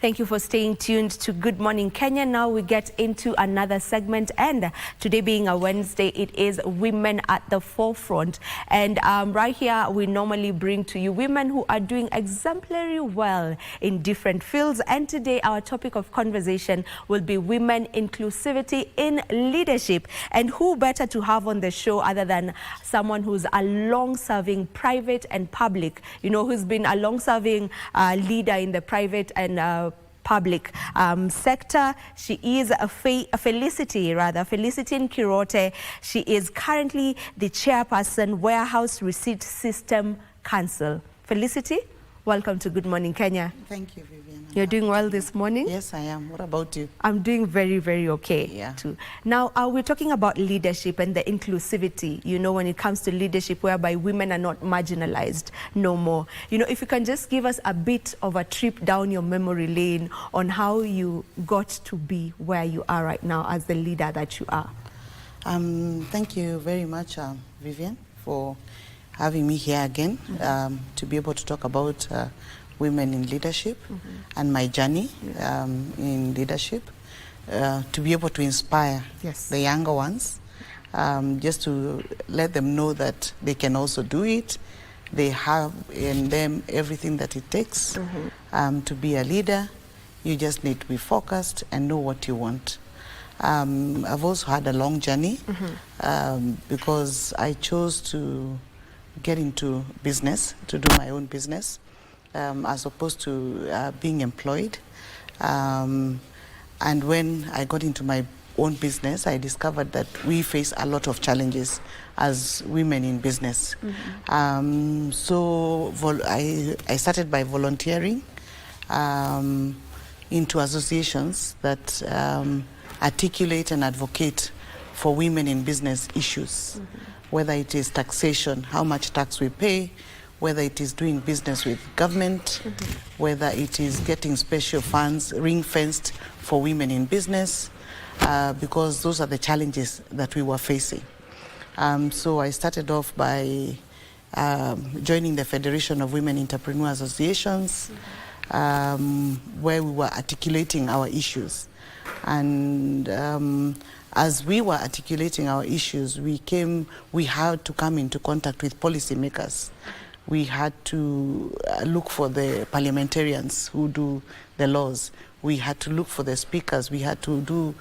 Thank you for staying tuned to Good Morning Kenya. Now we get into another segment, and today being a Wednesday, it is Women at the Forefront. And right here, we normally bring to you women who are doing exemplary well in different fields. And today, our topic of conversation will be women inclusivity in leadership. And who better to have on the show other than someone who's a long-serving private and public, who's been a long-serving leader in the private and public sector. She is Felicity Nkirote. She is currently the chairperson, Warehouse Receipt System Council. Felicity, welcome to Good Morning Kenya. Thank you, Vivian. You're doing well this morning? Yes, I am. What about you? I'm doing very, very okay. Yeah. Too. Now, we're talking about leadership and the inclusivity, when it comes to leadership, whereby women are not marginalized no more. If you can just give us a bit of a trip down your memory lane on how you got to be where you are right now as the leader that you are. Thank you very much, Vivian, for having me here again, to be able to talk about women in leadership and my journey in leadership, to be able to inspire the younger ones, just to let them know that they can also do it. They have in them everything that it takes to be a leader. You just need to be focused and know what you want. I've also had a long journey because I chose to get into business, to do my own business, as opposed to being employed. And when I got into my own business, I discovered that we face a lot of challenges as women in business. So I started by volunteering into associations that articulate and advocate for women in business issues, whether it is taxation, how much tax we pay, whether it is doing business with government, whether it is getting special funds ring-fenced for women in business, because those are the challenges that we were facing. So I started off by joining the Federation of Women Entrepreneur Associations, where we were articulating our issues. And as we were articulating our issues, we had to come into contact with policymakers. We had to look for the parliamentarians who do the laws. We had to look for the speakers. We had to do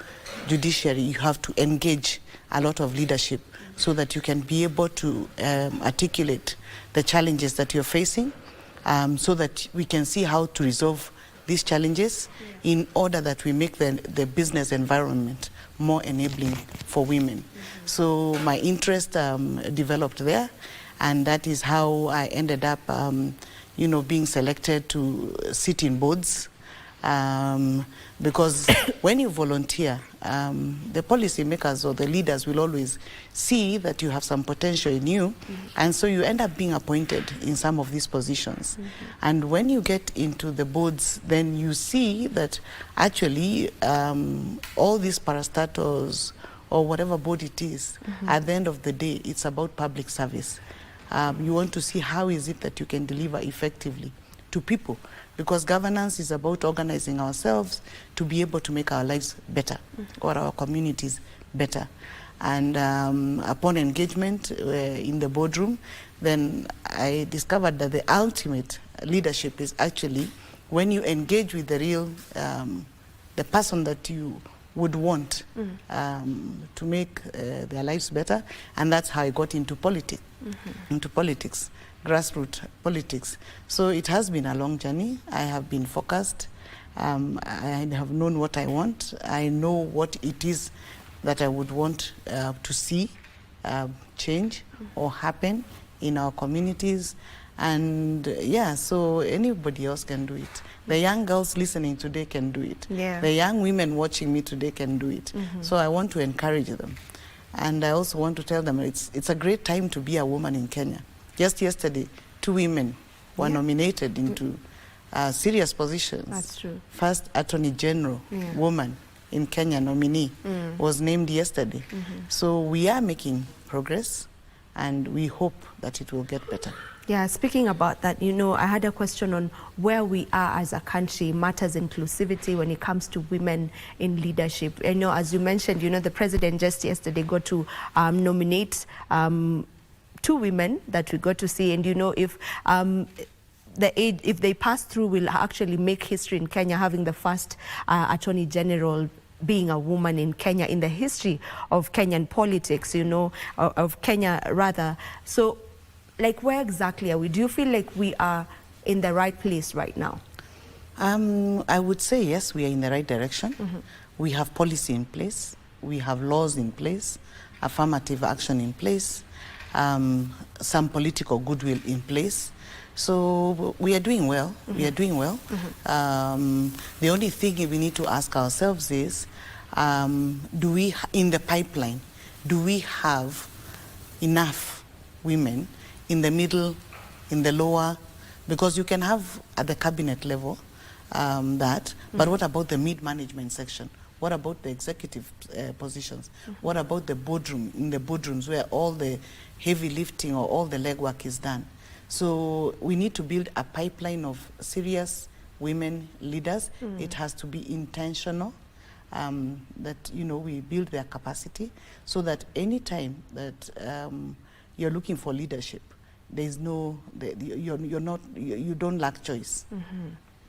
judiciary. You have to engage a lot of leadership so that you can be able to articulate the challenges that you're facing, so that we can see how to resolve these challenges in order that we make the business environment more enabling for women. So my interest developed there, and that is how I ended up, being selected to sit in boards. Because when you volunteer, the policymakers or the leaders will always see that you have some potential in you, and so you end up being appointed in some of these positions. And when you get into the boards, then you see that actually all these parastatals or whatever board it is, at the end of the day, it's about public service. You want to see how is it that you can deliver effectively to people, because governance is about organizing ourselves to be able to make our lives better or our communities better. And upon engagement in the boardroom, then I discovered that the ultimate leadership is actually when you engage with the real, the person that you would want to make their lives better. And that's how I got into politics, grassroots politics. So it has been a long journey. I have been focused. I have known what I want. I know what it is that I would want to see change or happen in our communities. And so anybody else can do it. The young girls listening today can do it. The young women watching me today can do it. So I want to encourage them. And I also want to tell them it's a great time to be a woman in Kenya. Just yesterday, 2 women were nominated into serious positions. That's true. First Attorney General woman in Kenya nominee was named yesterday. So we are making progress, and we hope that it will get better. Yeah, speaking about that, you know, I had a question on where we are as a country matters inclusivity when it comes to women in leadership. You know, as you mentioned, you know, the president just yesterday got to nominate 2 women that we got to see, and you know, if if they pass through, will actually make history in Kenya, having the first Attorney General being a woman in Kenya in the history of Kenyan politics, you know, of Kenya rather. So, like, where exactly are we? Do you feel like we are in the right place right now? I would say yes, we are in the right direction. We have policy in place. We have laws in place, affirmative action in place, some political goodwill in place. So we are doing well. We are doing well. The only thing we need to ask ourselves is, do we, in the pipeline, do we have enough women in the middle, in the lower? Because you can have at the cabinet level but what about the mid-management section? What about the executive positions? What about the boardroom, in the boardrooms where all the heavy lifting or all the legwork is done? So we need to build a pipeline of serious women leaders. It has to be intentional, that, you know, we build their capacity so that any time that you're looking for leadership, there's no, you don't lack choice.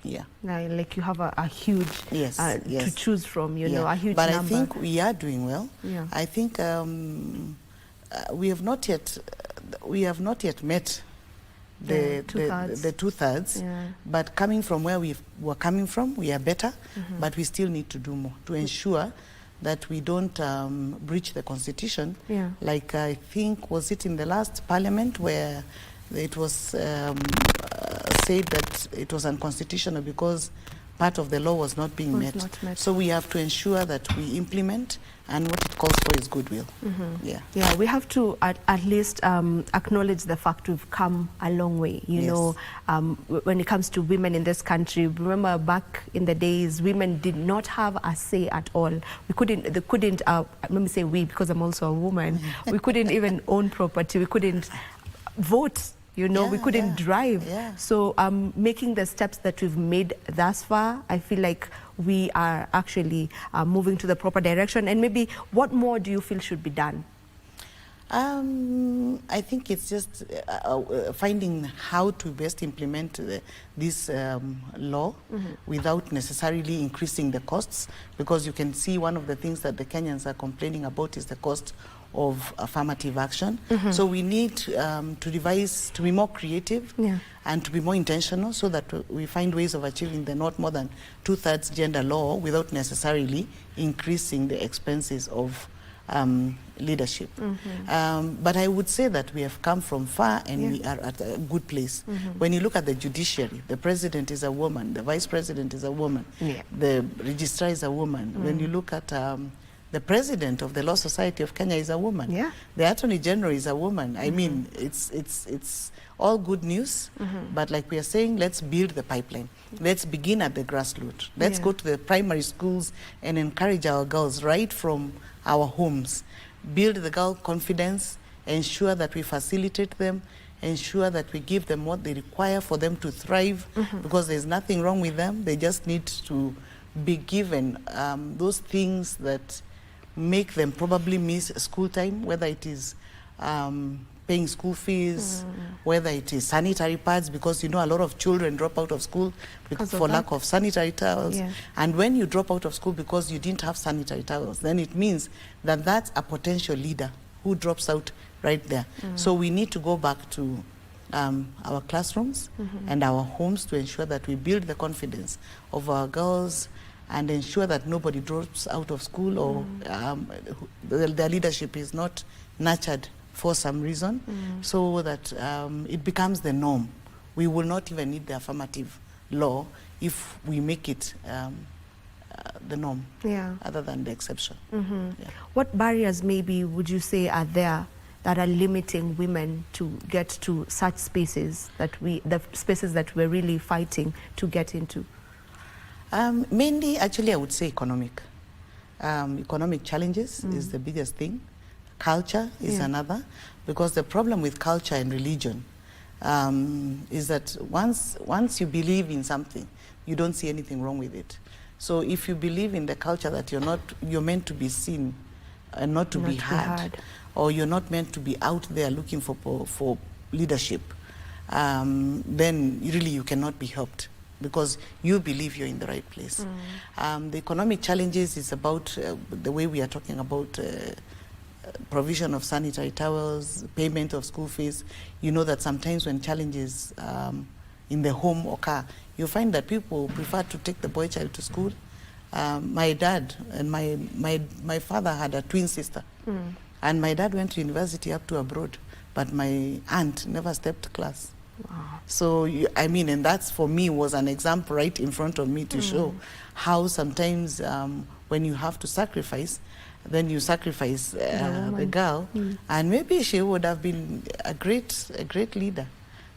Yeah. Like you have a huge yes. to choose from, you know, a huge but number. I think we are doing well. Yeah. I think we have not yet met the two-thirds, but coming from where we were coming from, we are better, but we still need to do more to ensure that we don't breach the constitution. Like, I think, was it in the last parliament where it was said that it was unconstitutional because part of the law was not being met. So we have to ensure that we implement, and what it calls for is goodwill. Yeah, we have to at least acknowledge the fact we've come a long way, you know, when it comes to women in this country. Remember back in the days, women did not have a say at all. They couldn't, let me say we, because I'm also a woman, we couldn't even own property, we couldn't vote. You know, we couldn't drive. So making the steps that we've made thus far, I feel like we are actually moving to the proper direction. And maybe what more do you feel should be done? I think it's just finding how to best implement this law without necessarily increasing the costs, because you can see one of the things that the Kenyans are complaining about is the cost of affirmative action. So we need to devise, to be more creative and to be more intentional so that we find ways of achieving the not more than two-thirds gender law without necessarily increasing the expenses of leadership. But I would say that we have come from far and we are at a good place. When you look at the judiciary, the president is a woman, the vice president is a woman, the registrar is a woman. When you look at the president of the Law Society of Kenya is a woman. The Attorney General is a woman. I mean, it's all good news, but like we are saying, let's build the pipeline. Let's begin at the grassroots. Let's go to the primary schools and encourage our girls right from our homes. Build the girl confidence, ensure that we facilitate them, ensure that we give them what they require for them to thrive, because there's nothing wrong with them. They just need to be given those things that make them probably miss school time, whether it is paying school fees, whether it is sanitary pads, because you know a lot of children drop out of school for lack of sanitary towels. And when you drop out of school because you didn't have sanitary towels, then it means that that's a potential leader who drops out right there. So we need to go back to our classrooms and our homes to ensure that we build the confidence of our girls and ensure that nobody drops out of school or their leadership is not nurtured for some reason, so that it becomes the norm. We will not even need the affirmative law if we make it the norm, other than the exception. What barriers maybe would you say are there that are limiting women to get to such spaces that the spaces that we're really fighting to get into? Mainly, actually, I would say economic. Economic challenges is the biggest thing. Culture is another, because the problem with culture and religion is that once you believe in something, you don't see anything wrong with it. So if you believe in the culture that you're meant to be seen and not to be heard, or you're not meant to be out there looking for leadership, then really you cannot be helped because you believe you're in the right place. The economic challenges is about the way we are talking about provision of sanitary towels, payment of school fees. You know that sometimes when challenges in the home occur, you find that people prefer to take the boy child to school. My dad and my father had a twin sister, and my dad went to university up to abroad, but my aunt never stepped class. Wow. So I mean, and that's for me was an example right in front of me to show how sometimes when you have to sacrifice, then you sacrifice the girl, and maybe she would have been a great leader.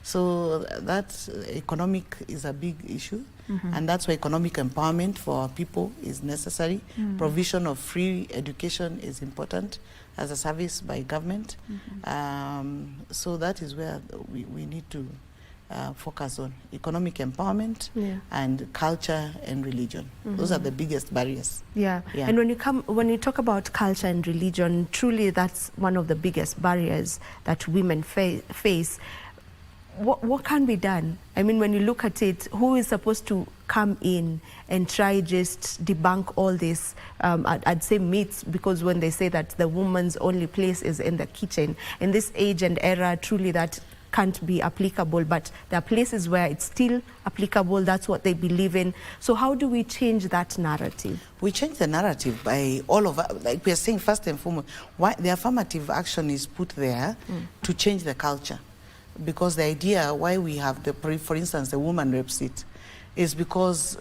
So that economic is a big issue, and that's why economic empowerment for our people is necessary. Provision of free education is important as a service by government. So that is where we need to focus on economic empowerment and culture and religion. Those are the biggest barriers. Yeah. And when you talk about culture and religion, truly that's one of the biggest barriers that women face. What can be done? I mean, when you look at it, who is supposed to come in and try just debunk all this, I'd say myths, because when they say that the woman's only place is in the kitchen, in this age and era, truly that can't be applicable, but there are places where it's still applicable. That's what they believe in. So how do we change that narrative? We change the narrative by all of us, like we are saying, first and foremost, why the affirmative action is put there to change the culture. Because the idea why we have for instance, the woman rep seat is because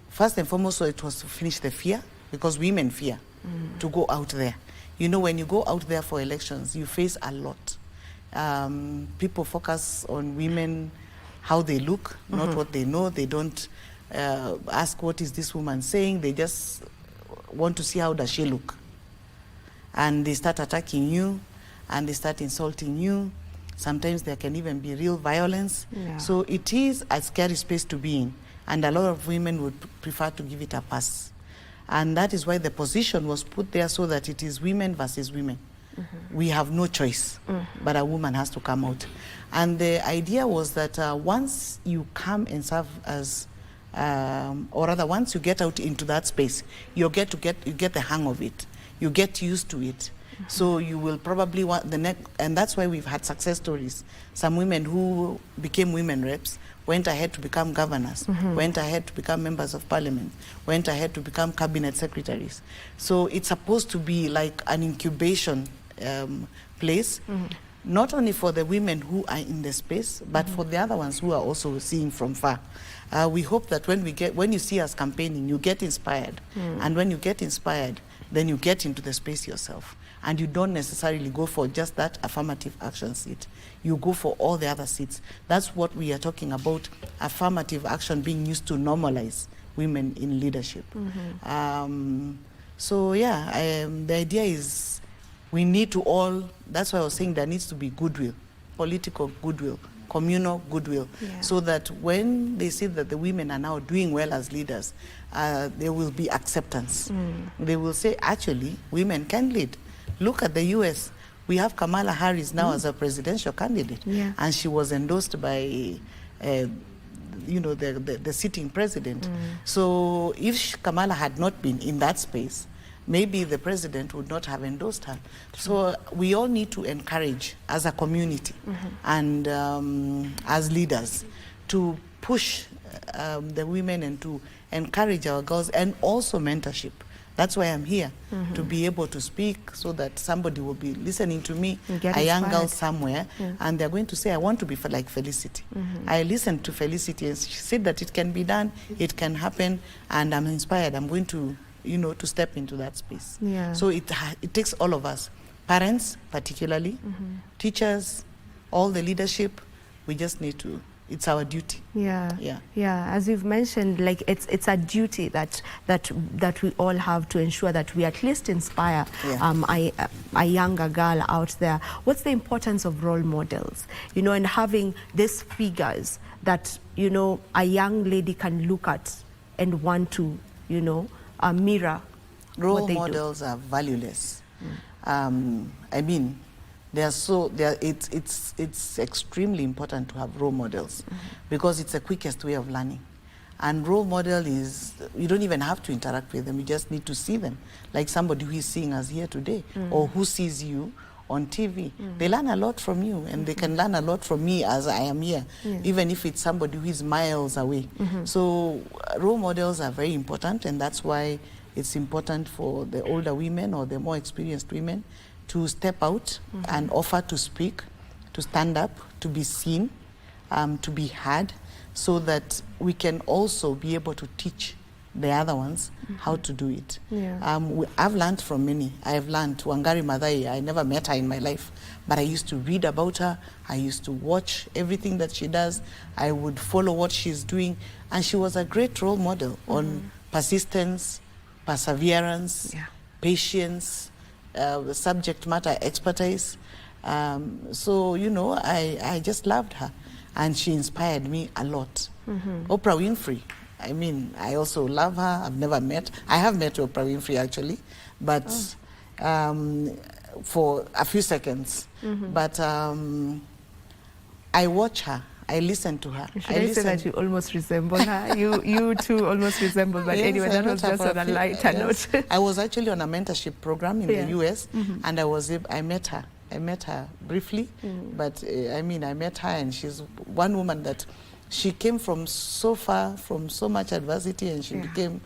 first and foremost, so it was to finish the fear, because women fear to go out there. You know, when you go out there for elections, you face a lot. People focus on women, how they look, not what they know. They don't ask what is this woman saying. They just want to see how does she look. And they start attacking you, and they start insulting you. Sometimes there can even be real violence. So it is a scary space to be in, and a lot of women would prefer to give it a pass. And that is why the position was put there, so that it is women versus women. We have no choice, but a woman has to come out. And the idea was that once you come and serve as, or rather once you get out into that space, you get the hang of it. You get used to it. So you will probably want the next, and that's why we've had success stories. Some women who became women reps went ahead to become governors, went ahead to become members of parliament, went ahead to become cabinet secretaries. So it's supposed to be like an incubation place, not only for the women who are in the space, but for the other ones who are also seeing from far. We hope that when you see us campaigning, you get inspired, and when you get inspired, then you get into the space yourself. And you don't necessarily go for just that affirmative action seat. You go for all the other seats. That's what we are talking about, affirmative action being used to normalize women in leadership. So yeah, the idea is we need to all, that's why I was saying there needs to be goodwill, political goodwill, communal goodwill, so that when they see that the women are now doing well as leaders, there will be acceptance. They will say, actually, women can lead. Look at the US. We have Kamala Harris now as a presidential candidate, and she was endorsed by you know, the sitting president. So if Kamala had not been in that space, maybe the president would not have endorsed her. So we all need to encourage as a community and as leaders to push the women and to encourage our girls, and also mentorship. That's why I'm here, to be able to speak, so that somebody will be listening to me, a young girl somewhere, and they're going to say, I want to be like Felicity. I listened to Felicity, and she said that it can be done, it can happen, and I'm inspired. I'm going to, you know, to step into that space. So it takes all of us, parents particularly, teachers, all the leadership. We just need to it's our duty. Yeah. Yeah. Yeah. As you've mentioned, like it's a duty that we all have to ensure that we at least inspire a younger girl out there. What's the importance of role models, you know, and having these figures that, you know, a young lady can look at and want to, you know, mirror Role what they models do. are valueless. I mean, it's extremely important to have role models because it's the quickest way of learning. And role model is, you don't even have to interact with them, you just need to see them. Like somebody who is seeing us here today or who sees you on TV. They learn a lot from you, and they can learn a lot from me as I am here, even if it's somebody who is miles away. So role models are very important, and that's why it's important for the older women or the more experienced women to step out and offer to speak, to stand up, to be seen, to be heard, so that we can also be able to teach the other ones how to do it. I've learned from many. I've learned Wangari Maathai. I never met her in my life, but I used to read about her. I used to watch everything that she does. I would follow what she's doing, and she was a great role model on persistence, perseverance, patience, subject matter expertise. So, you know, I just loved her, and she inspired me a lot. Oprah Winfrey, I mean, I also love her. I've never met. I have met Oprah Winfrey actually, but for a few seconds. But I watch her. I listen to her. Should I say that you almost resemble her? You two almost resemble, but anyway, that was just on a lighter note. I was actually on a mentorship program in the US, and I met her. I met her briefly, but I mean, I met her, and she's one woman that she came from so far, from so much adversity, and she became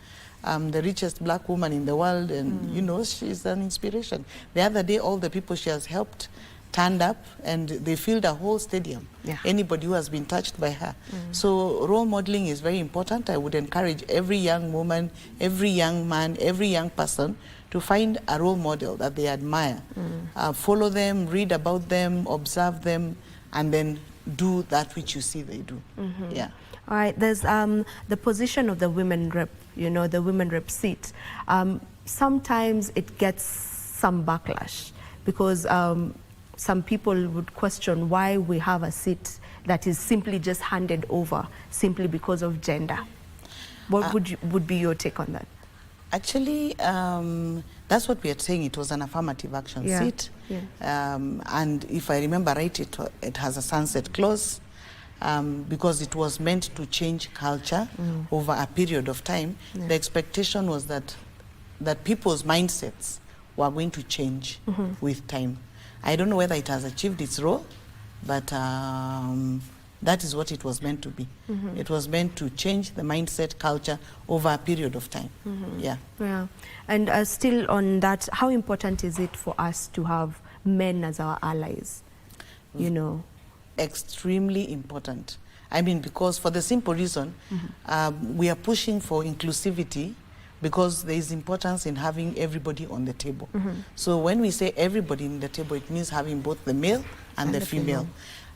the richest black woman in the world, and you know, she's an inspiration. The other day, all the people she has helped turned up, and they filled a whole stadium. Anybody who has been touched by her. So role modeling is very important. I would encourage every young woman, every young man, every young person to find a role model that they admire. Follow them, read about them, observe them, and then do that which you see they do. Yeah. All right, there's the position of the women rep, you know, the women rep seat. Sometimes it gets some backlash because some people would question why we have a seat that is simply just handed over simply because of gender. What would be your take on that? Actually, that's what we are saying. It was an affirmative action seat. And if I remember right, it has a sunset clause because it was meant to change culture over a period of time. The expectation was that people's mindsets were going to change with time. I don't know whether it has achieved its role, but that is what it was meant to be. It was meant to change the mindset culture over a period of time. Yeah. And still on that, how important is it for us to have men as our allies? You know, extremely important. I mean, because for the simple reason, we are pushing for inclusivity because there is importance in having everybody on the table. So when we say everybody on the table, it means having both the male and the female.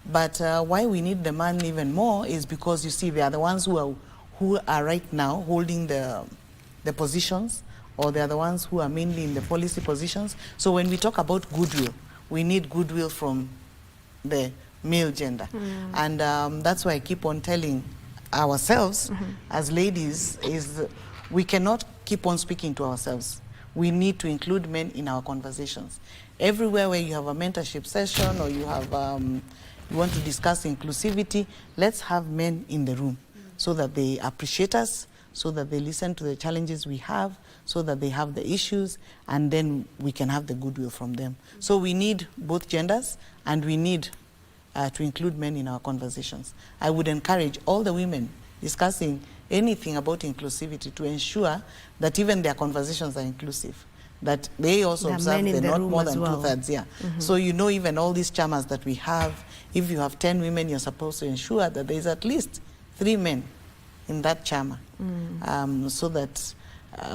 But why we need the man even more is because, you see, they are the ones who are right now holding the positions, or they are the ones who are mainly in the policy positions. So when we talk about goodwill, we need goodwill from the male gender. And that's why I keep on telling ourselves as ladies is we cannot keep on speaking to ourselves. We need to include men in our conversations. Everywhere where you have a mentorship session or you have you want to discuss inclusivity, let's have men in the room so that they appreciate us, so that they listen to the challenges we have, so that they have the issues, and then we can have the goodwill from them. So we need both genders, and we need to include men in our conversations. I would encourage all the women discussing anything about inclusivity to ensure that even their conversations are inclusive, that they also observe they're not more than two-thirds. So you know, even all these chamas that we have, if you have 10 women, you're supposed to ensure that there is at least 3 men in that chama, so that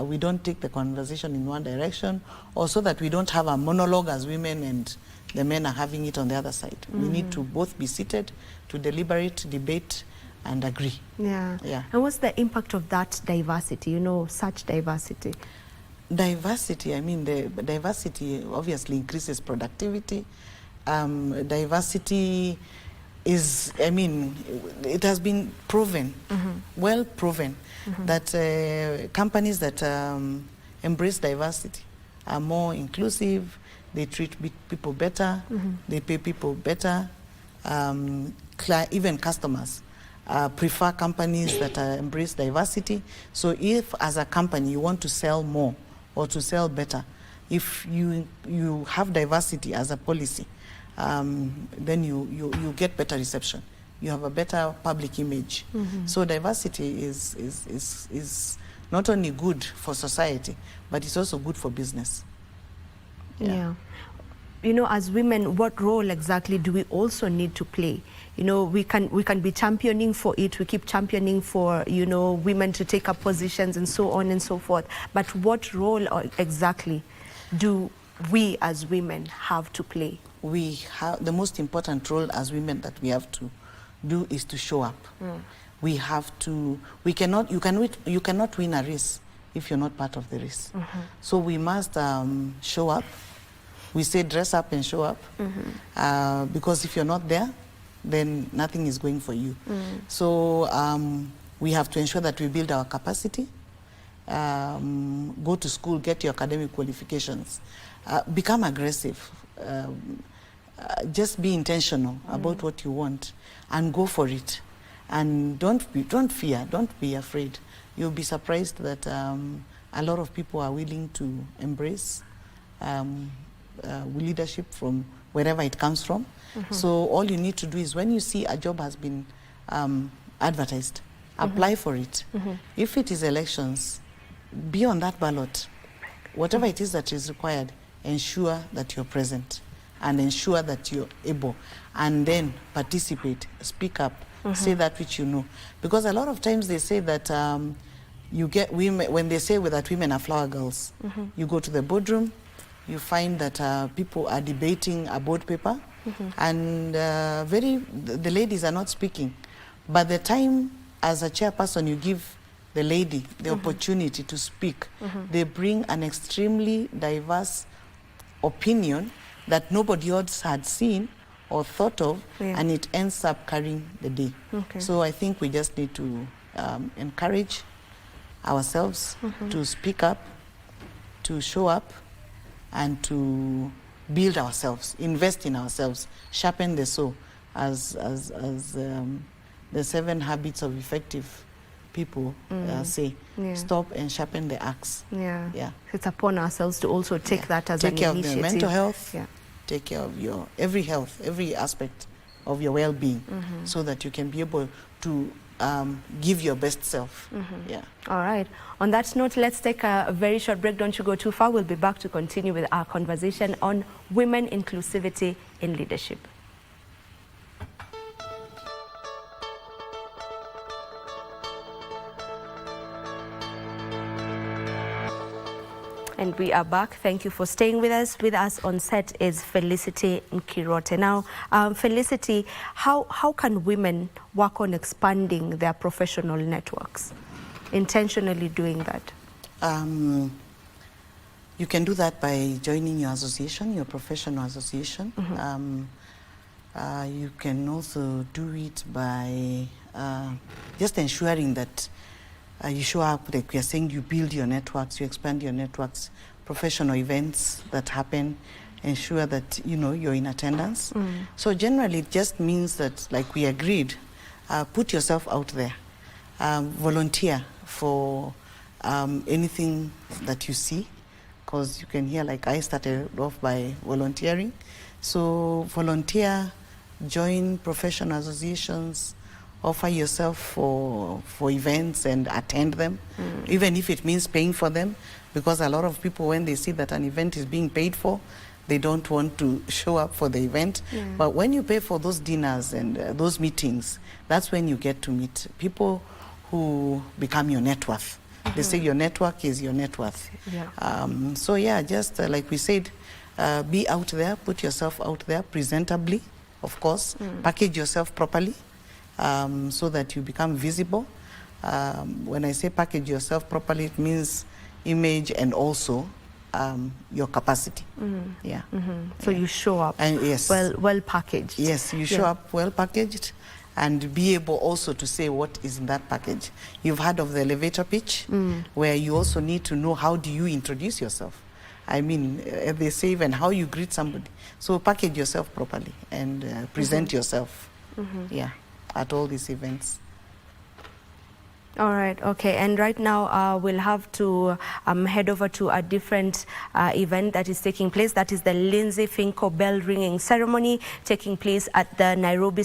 we don't take the conversation in one direction, or so that we don't have a monologue as women and the men are having it on the other side. We need to both be seated to deliberate, debate, and agree. Yeah. Yeah. And what's the impact of that diversity, you know, such diversity? Diversity, I mean, the diversity obviously increases productivity. Diversity is, I mean, it has been proven, well proven, that companies that embrace diversity are more inclusive, they treat people better, they pay people better, even customers prefer companies that embrace diversity. So if as a company you want to sell more or to sell better, if you have diversity as a policy, then you get better reception. You have a better public image. So diversity is not only good for society, but it's also good for business. Yeah. You know, as women, what role exactly do we also need to play? You know, we can be championing for it. We keep championing for, you know, women to take up positions and so on and so forth. But what role exactly do we as women have to play? We have the most important role as women that we have to do is to show up. We have to. You cannot win a race if you're not part of the race. So we must show up. We say dress up and show up, because if you're not there, then nothing is going for you. So we have to ensure that we build our capacity, go to school, get your academic qualifications, become aggressive, just be intentional about what you want and go for it. And don't fear, don't be afraid. You'll be surprised that a lot of people are willing to embrace leadership from wherever it comes from. So all you need to do is when you see a job has been advertised, apply for it. If it is elections, be on that ballot. Whatever it is that is required, ensure that you're present and ensure that you're able, and then participate, speak up, say that which you know. Because a lot of times they say that you get women, when they say that women are flower girls, you go to the boardroom, you find that people are debating a board paper, and the ladies are not speaking. But the time as a chairperson you give the lady the opportunity to speak, they bring an extremely diverse opinion that nobody else had seen or thought of, and it ends up carrying the day. So I think we just need to encourage ourselves to speak up, to show up, and to build ourselves, invest in ourselves, sharpen the saw, as the 7 habits of effective people say. Stop and sharpen the axe. It's upon ourselves to also take that as an initiative. Take care of your mental health, take care of your every aspect of your well-being, so that you can be able to give your best self. All right. On that note, let's take a very short break. Don't you go too far. We'll be back to continue with our conversation on women inclusivity in leadership. And we are back. Thank you for staying with us. With us on set is Felicity Nkirote. Now, Felicity, how can women work on expanding their professional networks, intentionally doing that? You can do that by joining your association, your professional association. You can also do it by just ensuring that you show up, like we are saying, you build your networks, you expand your networks, professional events that happen, ensure that, you know, you're in attendance. So generally it just means that, like we agreed, put yourself out there, volunteer for anything that you see, because you can hear, like I started off by volunteering. So volunteer, join professional associations, offer yourself for events and attend them, even if it means paying for them, because a lot of people, when they see that an event is being paid for, they don't want to show up for the event. But when you pay for those dinners and those meetings, that's when you get to meet people who become your net worth. They say your network is your net worth. So yeah, just like we said, be out there, put yourself out there presentably, of course, package yourself properly, so that you become visible. When I say package yourself properly, it means image and also your capacity. Yeah. So you show up And yes. well packaged. Yes, you show up well packaged and be able also to say what is in that package. You've heard of the elevator pitch, where you also need to know how do you introduce yourself. I mean, they say even how you greet somebody. So package yourself properly and present yourself, yeah, at all these events. All right, okay. And right now we'll have to head over to a different event that is taking place. That is the Lindsay Finco bell ringing ceremony taking place at the Nairobi